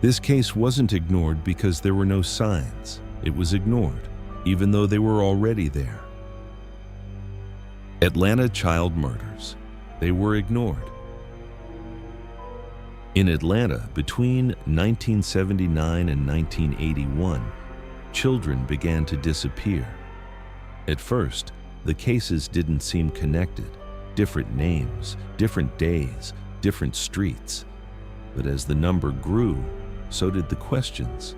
This case wasn't ignored because there were no signs. It was ignored, even though they were already there. Atlanta child murders. They were ignored. In Atlanta, between 1979 and 1981, children began to disappear. At first, the cases didn't seem connected. Different names, different days, different streets. But as the number grew, so did the questions.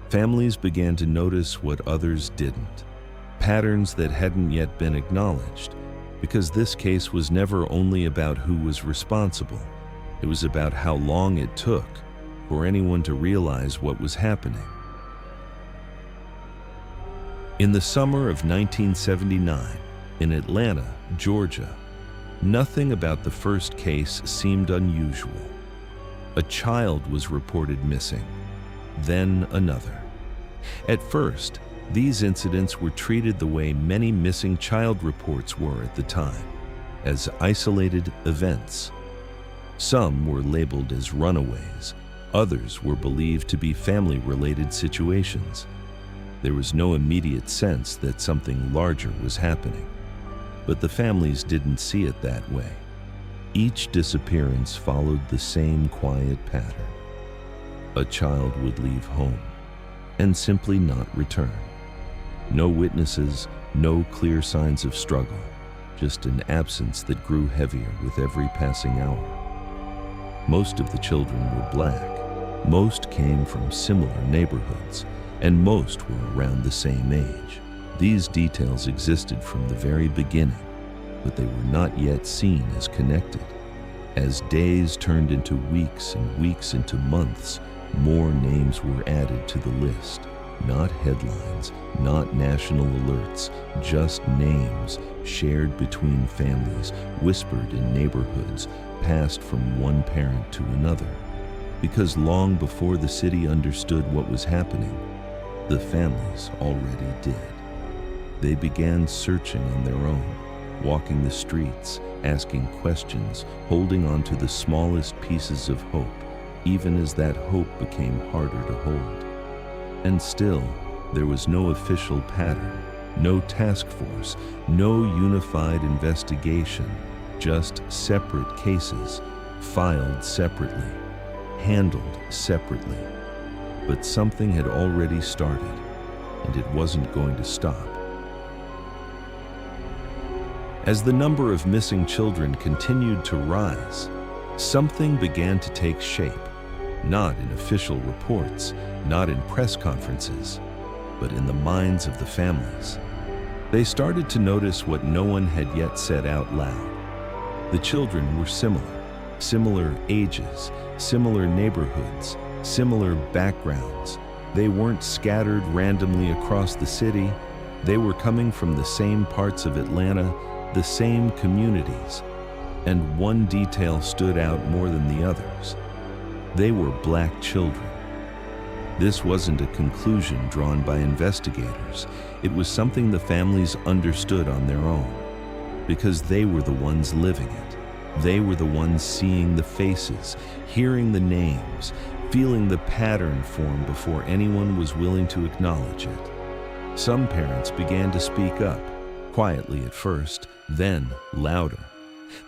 Families began to notice what others didn't. Patterns that hadn't yet been acknowledged. Because this case was never only about who was responsible. It was about how long it took for anyone to realize what was happening. In the summer of 1979, in Atlanta, Georgia, nothing about the first case seemed unusual. A child was reported missing, then another. At first, these incidents were treated the way many missing child reports were at the time, as isolated events. Some were labeled as runaways, others were believed to be family-related situations. There was no immediate sense that something larger was happening, but the families didn't see it that way. Each disappearance followed the same quiet pattern. A child would leave home and simply not return. No witnesses, no clear signs of struggle, just an absence that grew heavier with every passing hour. Most of the children were black, most came from similar neighborhoods, and most were around the same age. These details existed from the very beginning, but they were not yet seen as connected. As days turned into weeks and weeks into months, more names were added to the list. Not headlines, not national alerts, just names shared between families, whispered in neighborhoods, passed from one parent to another. Because long before the city understood what was happening, the families already did. They began searching on their own, walking the streets, asking questions, holding on to the smallest pieces of hope, even as that hope became harder to hold. And still, there was no official pattern, no task force, no unified investigation, just separate cases, filed separately, handled separately. But something had already started, and it wasn't going to stop. As the number of missing children continued to rise, something began to take shape, not in official reports, not in press conferences, but in the minds of the families. They started to notice what no one had yet said out loud. The children were similar ages, similar neighborhoods, similar backgrounds. They weren't scattered randomly across the city. They were coming from the same parts of Atlanta, the same communities. And one detail stood out more than the others. They were black children. This wasn't a conclusion drawn by investigators. It was something the families understood on their own, because they were the ones living it. They were the ones seeing the faces, hearing the names, feeling the pattern form before anyone was willing to acknowledge it. Some parents began to speak up, quietly at first, then louder.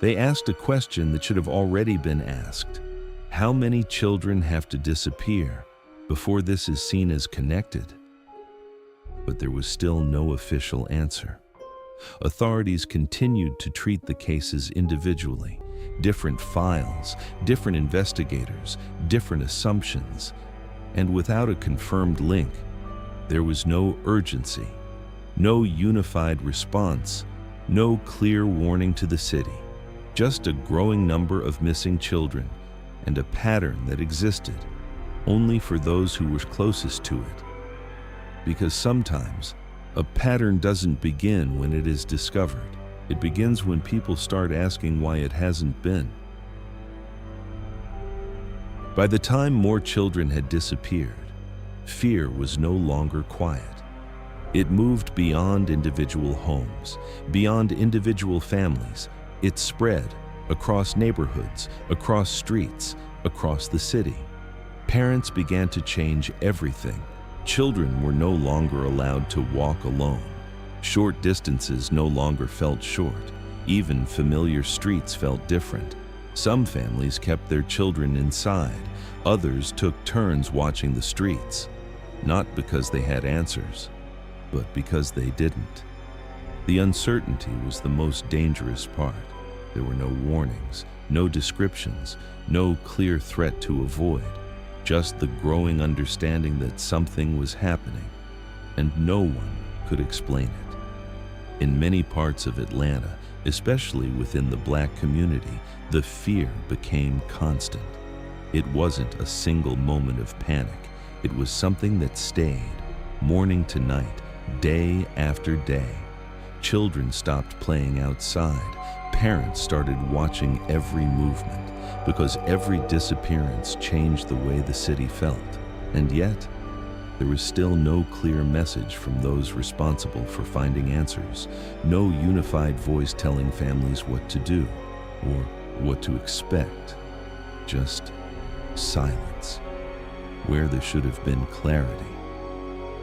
They asked a question that should have already been asked. How many children have to disappear before this is seen as connected? But there was still no official answer. Authorities continued to treat the cases individually. Different files, different investigators, different assumptions. And without a confirmed link, there was no urgency, no unified response, no clear warning to the city. Just a growing number of missing children and a pattern that existed only for those who were closest to it. Because sometimes, a pattern doesn't begin when it is discovered. It begins when people start asking why it hasn't been. By the time more children had disappeared, fear was no longer quiet. It moved beyond individual homes, beyond individual families. It spread across neighborhoods, across streets, across the city. Parents began to change everything. Children were no longer allowed to walk alone. Short distances no longer felt short. Even familiar streets felt different. Some families kept their children inside. Others took turns watching the streets, not because they had answers, but because they didn't. The uncertainty was the most dangerous part. There were no warnings, no descriptions, no clear threat to avoid, just the growing understanding that something was happening, and no one could explain it. In many parts of Atlanta, especially within the Black community, the fear became constant. It wasn't a single moment of panic. It was something that stayed, morning to night, day after day. Children stopped playing outside. Parents started watching every movement, because every disappearance changed the way the city felt. And yet, there was still no clear message from those responsible for finding answers, no unified voice telling families what to do or what to expect. Just silence, where there should have been clarity.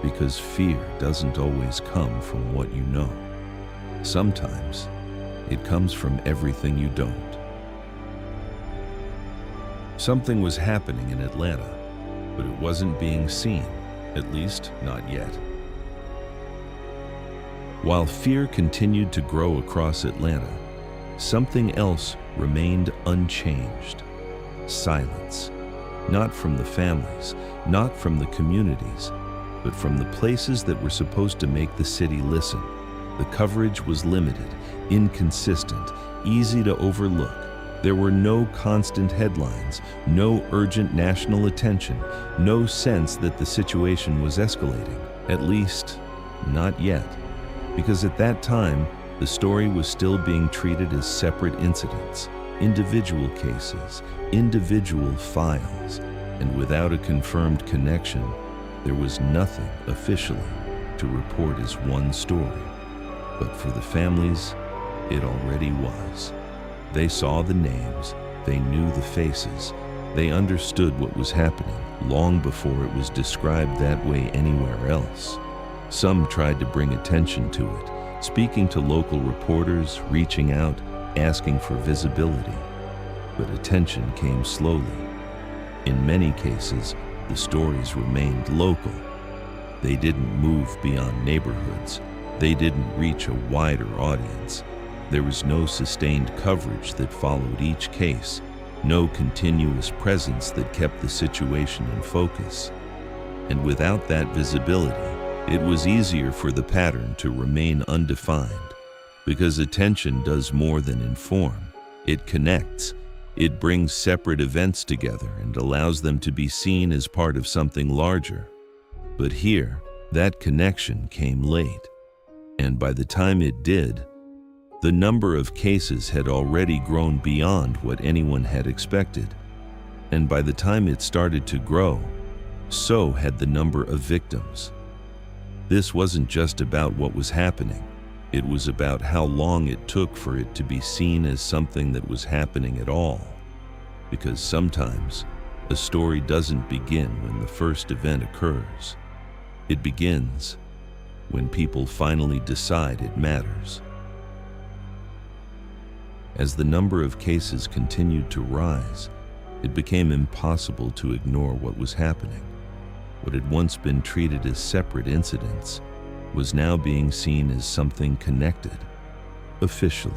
Because fear doesn't always come from what you know. Sometimes it comes from everything you don't. Something was happening in Atlanta, but it wasn't being seen, at least not yet. While fear continued to grow across Atlanta, something else remained unchanged. Silence. Not from the families, not from the communities, but from the places that were supposed to make the city listen. The coverage was limited, inconsistent, easy to overlook. There were no constant headlines, no urgent national attention, no sense that the situation was escalating. At least, not yet. Because at that time, the story was still being treated as separate incidents, individual cases, individual files, and without a confirmed connection, there was nothing officially to report as one story. But for the families, it already was. They saw the names, they knew the faces, they understood what was happening long before it was described that way anywhere else. Some tried to bring attention to it, speaking to local reporters, reaching out, asking for visibility. But attention came slowly. In many cases, the stories remained local. They didn't move beyond neighborhoods. They didn't reach a wider audience. There was no sustained coverage that followed each case, no continuous presence that kept the situation in focus. And without that visibility, it was easier for the pattern to remain undefined, because attention does more than inform. It connects. It brings separate events together and allows them to be seen as part of something larger. But here, that connection came late. And by the time it did, the number of cases had already grown beyond what anyone had expected. And by the time it started to grow, so had the number of victims. This wasn't just about what was happening. It was about how long it took for it to be seen as something that was happening at all. Because sometimes, a story doesn't begin when the first event occurs. It begins when people finally decide it matters. As the number of cases continued to rise, it became impossible to ignore what was happening. What had once been treated as separate incidents was now being seen as something connected. Officially,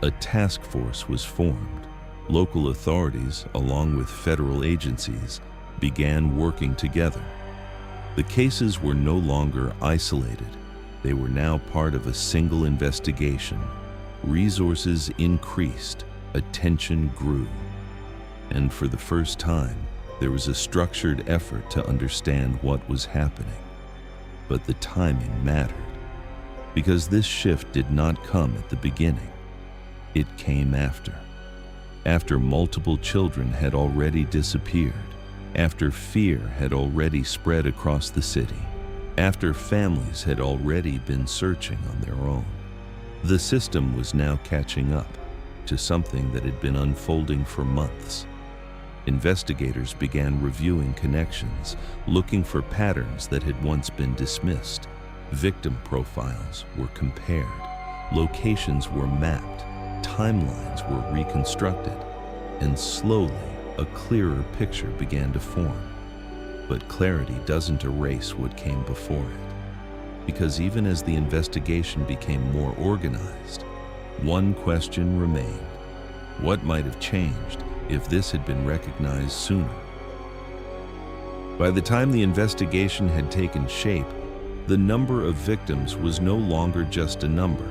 a task force was formed. Local authorities, along with federal agencies, began working together. The cases were no longer isolated. They were now part of a single investigation. Resources increased, attention grew. And for the first time, there was a structured effort to understand what was happening. But the timing mattered, because this shift did not come at the beginning. It came after. After multiple children had already disappeared, after fear had already spread across the city, after families had already been searching on their own. The system was now catching up to something that had been unfolding for months. Investigators began reviewing connections, looking for patterns that had once been dismissed. Victim profiles were compared, locations were mapped, timelines were reconstructed, and slowly a clearer picture began to form. But clarity doesn't erase what came before it, because even as the investigation became more organized, one question remained. What might have changed if this had been recognized sooner? By the time the investigation had taken shape, the number of victims was no longer just a number.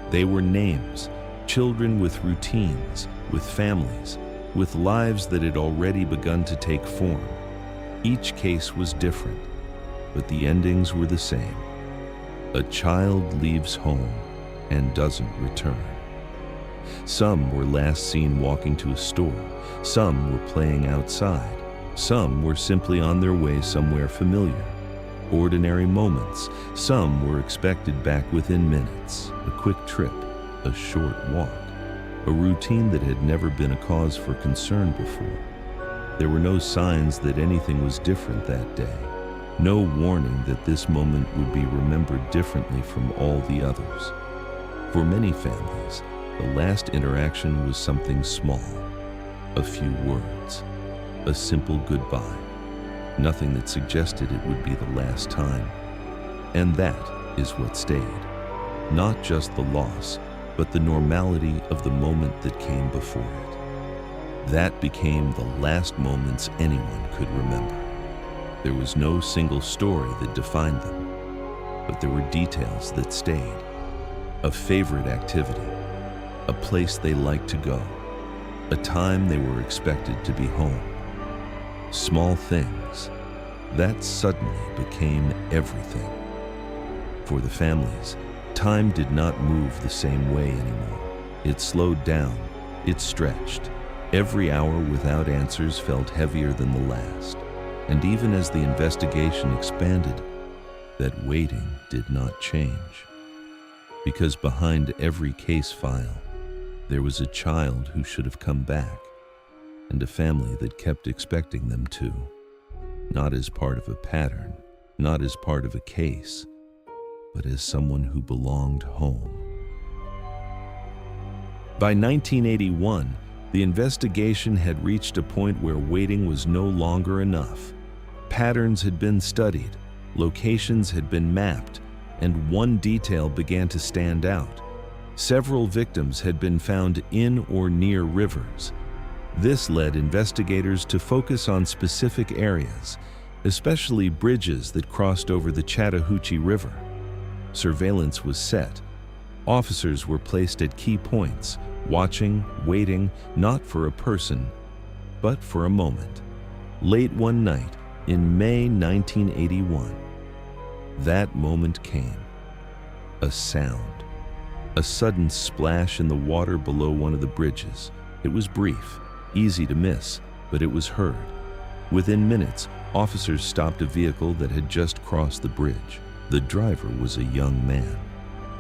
They were names, children with routines, with families, with lives that had already begun to take form. Each case was different, but the endings were the same. A child leaves home and doesn't return. Some were last seen walking to a store, some were playing outside, some were simply on their way somewhere familiar. Ordinary moments, some were expected back within minutes, a quick trip, a short walk, a routine that had never been a cause for concern before. There were no signs that anything was different that day, no warning that this moment would be remembered differently from all the others. For many families, the last interaction was something small, a few words, a simple goodbye, nothing that suggested it would be the last time. And that is what stayed, not just the loss, but the normality of the moment that came before it. That became the last moments anyone could remember. There was no single story that defined them, but there were details that stayed. A favorite activity, a place they liked to go, a time they were expected to be home. Small things that suddenly became everything. For the families, time did not move the same way anymore. It slowed down, it stretched. Every hour without answers felt heavier than the last. And even as the investigation expanded, that waiting did not change. Because behind every case file, there was a child who should have come back, and a family that kept expecting them to. Not as part of a pattern, not as part of a case, but as someone who belonged home. By 1981, the investigation had reached a point where waiting was no longer enough. Patterns had been studied, locations had been mapped, and one detail began to stand out. Several victims had been found in or near rivers. This led investigators to focus on specific areas, especially bridges that crossed over the Chattahoochee River. Surveillance was set. Officers were placed at key points, watching, waiting, not for a person, but for a moment. Late one night, in May 1981, that moment came. A sound. A sudden splash in the water below one of the bridges. It was brief, easy to miss, but it was heard. Within minutes, officers stopped a vehicle that had just crossed the bridge. The driver was a young man,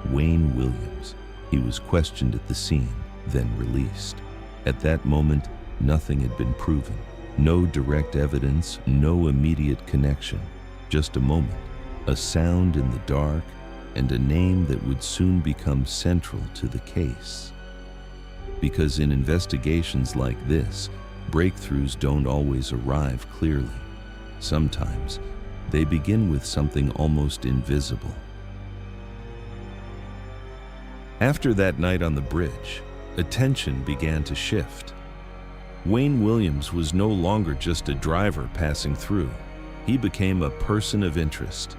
Wayne Williams. He was questioned at the scene, then released. At that moment, nothing had been proven. No direct evidence, no immediate connection. Just a moment, a sound in the dark, and a name that would soon become central to the case. Because in investigations like this, breakthroughs don't always arrive clearly. Sometimes, they begin with something almost invisible. After that night on the bridge, attention began to shift. Wayne Williams was no longer just a driver passing through. He became a person of interest.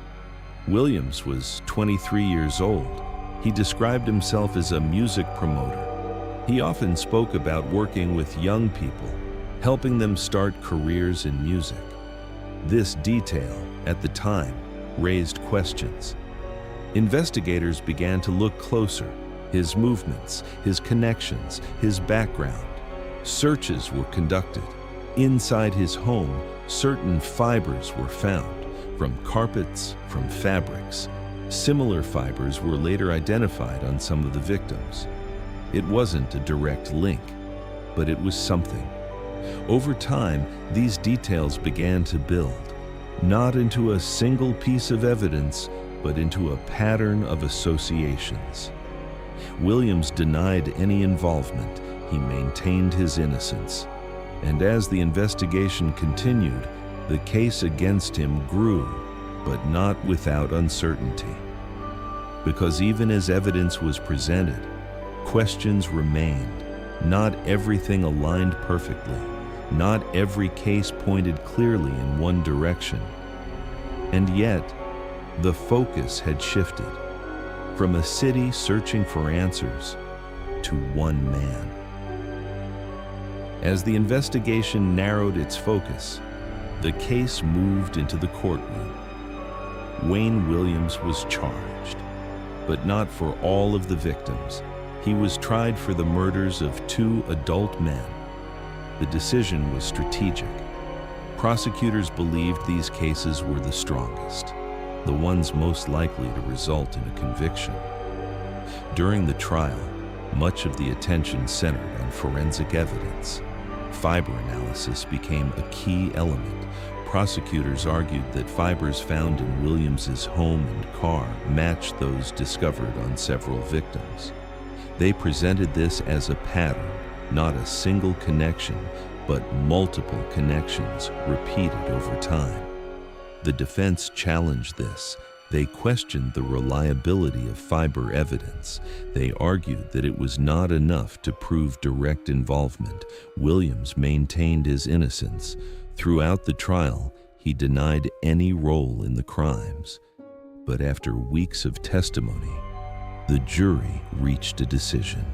Williams was 23 years old. He described himself as a music promoter. He often spoke about working with young people, helping them start careers in music. This detail, at the time, raised questions. Investigators began to look closer. His movements, his connections, his background. Searches were conducted. Inside his home, certain fibers were found, from carpets, from fabrics. Similar fibers were later identified on some of the victims. It wasn't a direct link, but it was something. Over time, these details began to build, not into a single piece of evidence, but into a pattern of associations. Williams denied any involvement. He maintained his innocence. And as the investigation continued, the case against him grew, but not without uncertainty. Because even as evidence was presented, questions remained. Not everything aligned perfectly. Not every case pointed clearly in one direction. And yet, the focus had shifted from a city searching for answers to one man. As the investigation narrowed its focus, the case moved into the courtroom. Wayne Williams was charged, but not for all of the victims. He was tried for the murders of 2 adult men. The decision was strategic. Prosecutors believed these cases were the strongest, the ones most likely to result in a conviction. During the trial, much of the attention centered on forensic evidence. Fiber analysis became a key element. Prosecutors argued that fibers found in Williams's home and car matched those discovered on several victims. They presented this as a pattern, not a single connection, but multiple connections repeated over time. The defense challenged this. They questioned the reliability of fiber evidence. They argued that it was not enough to prove direct involvement. Williams maintained his innocence. Throughout the trial, he denied any role in the crimes. But after weeks of testimony, the jury reached a decision: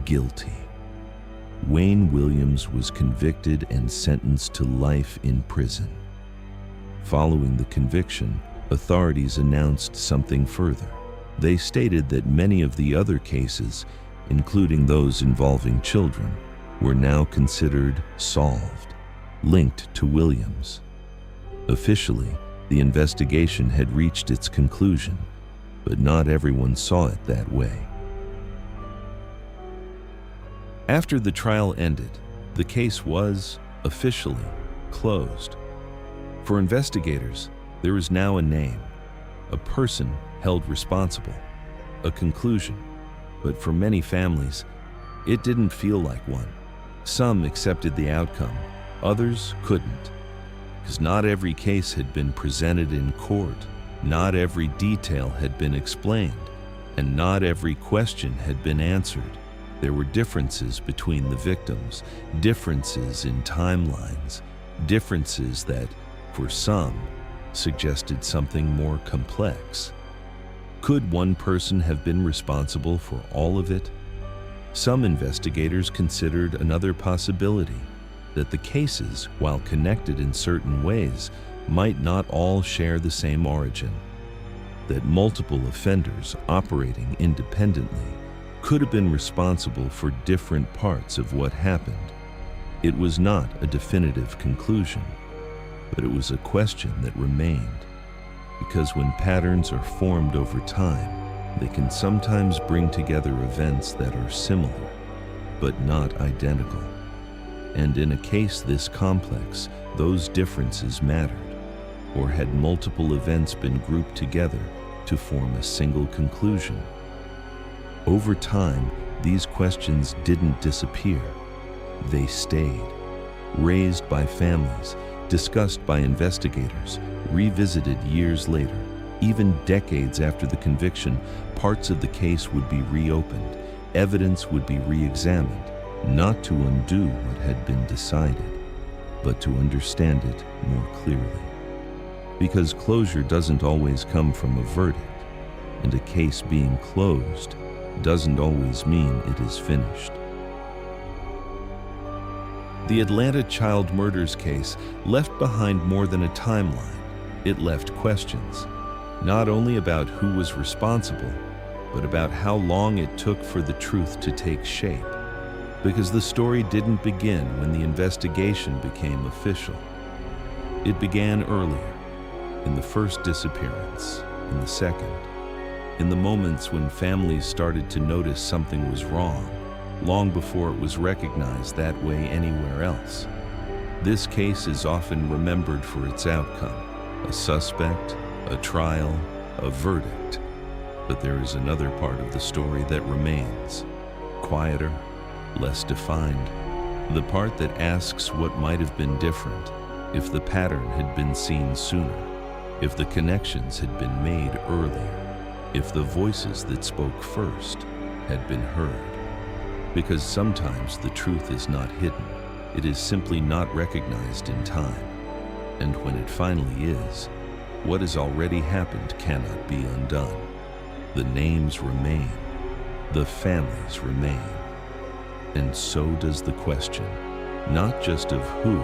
guilty. Wayne Williams was convicted and sentenced to life in prison. Following the conviction, authorities announced something further. They stated that many of the other cases, including those involving children, were now considered solved, linked to Williams. Officially, the investigation had reached its conclusion, but not everyone saw it that way. After the trial ended, the case was officially closed. For investigators, there is now a name, a person held responsible, a conclusion. But for many families, it didn't feel like one. Some accepted the outcome, others couldn't. Because not every case had been presented in court, not every detail had been explained, and not every question had been answered. There were differences between the victims, differences in timelines, differences that, for some, suggested something more complex. Could one person have been responsible for all of it? Some investigators considered another possibility, that the cases, while connected in certain ways, might not all share the same origin. That multiple offenders operating independently could have been responsible for different parts of what happened. It was not a definitive conclusion, but it was a question that remained. Because when patterns are formed over time, they can sometimes bring together events that are similar, but not identical. And in a case this complex, those differences mattered. Or had multiple events been grouped together to form a single conclusion? Over time, these questions didn't disappear. They stayed, raised by families, discussed by investigators, revisited years later. Even decades after the conviction, parts of the case would be reopened, evidence would be re-examined, not to undo what had been decided, but to understand it more clearly. Because closure doesn't always come from a verdict, and a case being closed doesn't always mean it is finished. The Atlanta child murders case left behind more than a timeline. It left questions, not only about who was responsible, but about how long it took for the truth to take shape. Because the story didn't begin when the investigation became official. It began earlier, in the first disappearance, in the second, in the moments when families started to notice something was wrong, long before it was recognized that way anywhere else. This case is often remembered for its outcome: a suspect, a trial, a verdict. But there is another part of the story that remains, quieter, less defined, the part that asks what might have been different if the pattern had been seen sooner, if the connections had been made earlier, if the voices that spoke first had been heard. Because sometimes the truth is not hidden, it is simply not recognized in time. And when it finally is, what has already happened cannot be undone. The names remain, the families remain, and so does the question, not just of who,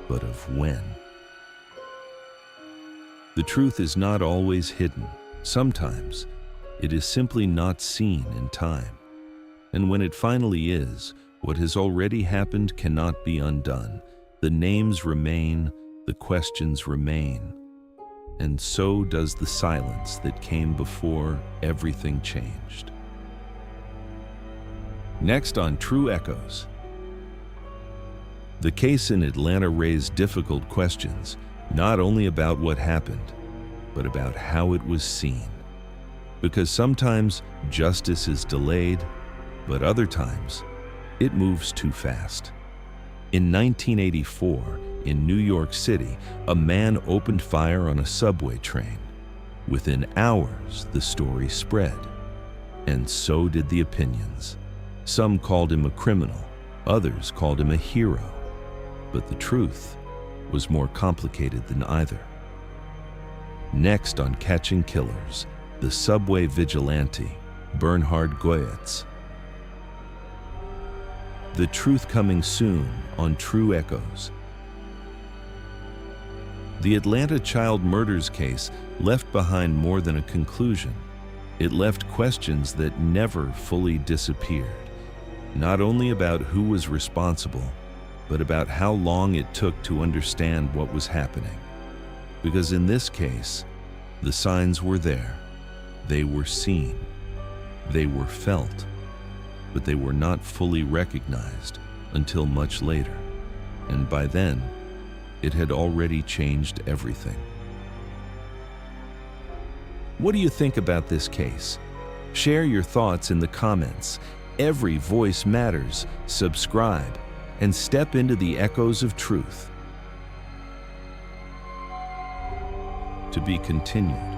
but of when. The truth is not always hidden. Sometimes it is simply not seen in time. And when it finally is, what has already happened cannot be undone. The names remain, the questions remain, and so does the silence that came before everything changed. Next on True Echoes. The case in Atlanta raised difficult questions, not only about what happened, but about how it was seen. Because sometimes justice is delayed, but other times it moves too fast. In 1984, in New York City, a man opened fire on a subway train. Within hours, the story spread, and so did the opinions. Some called him a criminal, others called him a hero, but the truth was more complicated than either. Next on Catching Killers, the subway vigilante, Bernhard Goetz. The truth coming soon on True Echoes. The Atlanta child murders case left behind more than a conclusion. It left questions that never fully disappeared, not only about who was responsible, but about how long it took to understand what was happening. Because in this case, the signs were there, they were seen, they were felt, but they were not fully recognized until much later. And by then, it had already changed everything. What do you think about this case? Share your thoughts in the comments. Every voice matters. Subscribe and step into the echoes of truth. To be continued.